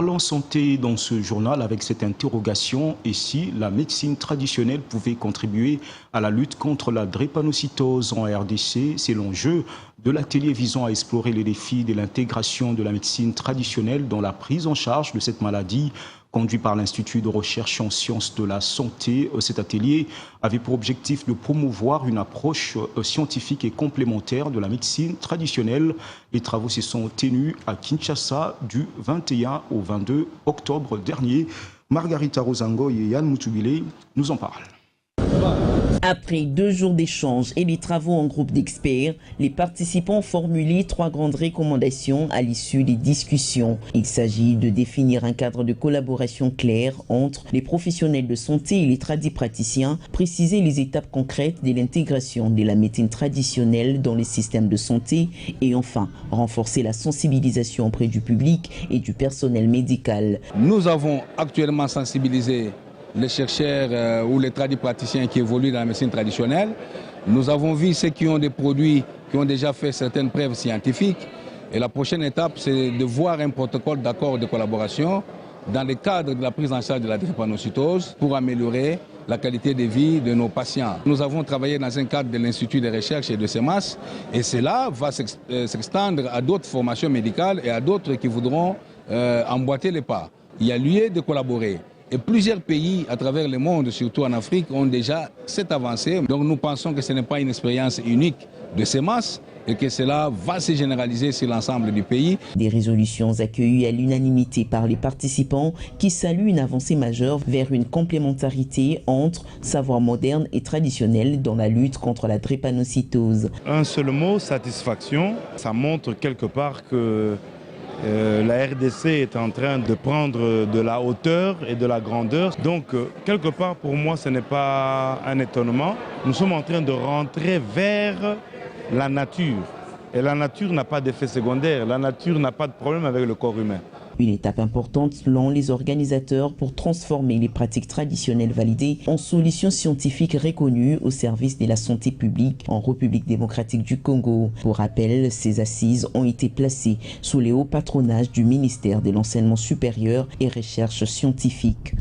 Parlons santé dans ce journal avec cette interrogation et si la médecine traditionnelle pouvait contribuer à la lutte contre la drépanocytose en RDC. C'est l'enjeu de l'atelier visant à explorer les défis de l'intégration de la médecine traditionnelle dans la prise en charge de cette maladie. Conduit par l'Institut de recherche en sciences de la santé, cet atelier avait pour objectif de promouvoir une approche scientifique et complémentaire de la médecine traditionnelle. Les travaux se sont tenus à Kinshasa du 21 au 22 octobre dernier. Margarita Rosango et Yann Moutubile nous en parlent. Après 2 jours d'échanges et des travaux en groupe d'experts, les participants ont formulé 3 grandes recommandations à l'issue des discussions. Il s'agit de définir un cadre de collaboration clair entre les professionnels de santé et les tradipraticiens, préciser les étapes concrètes de l'intégration de la médecine traditionnelle dans les systèmes de santé et enfin renforcer la sensibilisation auprès du public et du personnel médical. Nous avons actuellement sensibilisé les chercheurs ou les tradipraticiens qui évoluent dans la médecine traditionnelle. Nous avons vu ceux qui ont des produits qui ont déjà fait certaines preuves scientifiques. Et la prochaine étape, c'est de voir un protocole d'accord de collaboration dans le cadre de la prise en charge de la drépanocytose pour améliorer la qualité de vie de nos patients. Nous avons travaillé dans un cadre de l'Institut de recherche et de SEMAS et cela va s'extendre à d'autres formations médicales et à d'autres qui voudront emboîter les pas. Il y a lieu de collaborer. Et plusieurs pays à travers le monde, surtout en Afrique, ont déjà cette avancée. Donc nous pensons que ce n'est pas une expérience unique de SEMAS et que cela va se généraliser sur l'ensemble du pays. Des résolutions accueillies à l'unanimité par les participants qui saluent une avancée majeure vers une complémentarité entre savoir moderne et traditionnel dans la lutte contre la drépanocytose. Un seul mot, satisfaction. Ça montre quelque part que la RDC est en train de prendre de la hauteur et de la grandeur. Donc, quelque part, pour moi, ce n'est pas un étonnement. Nous sommes en train de rentrer vers la nature. Et la nature n'a pas d'effet secondaire. La nature n'a pas de problème avec le corps humain. Une étape importante selon les organisateurs pour transformer les pratiques traditionnelles validées en solutions scientifiques reconnues au service de la santé publique en République démocratique du Congo. Pour rappel, ces assises ont été placées sous le haut patronage du ministère de l'Enseignement supérieur et Recherche scientifique.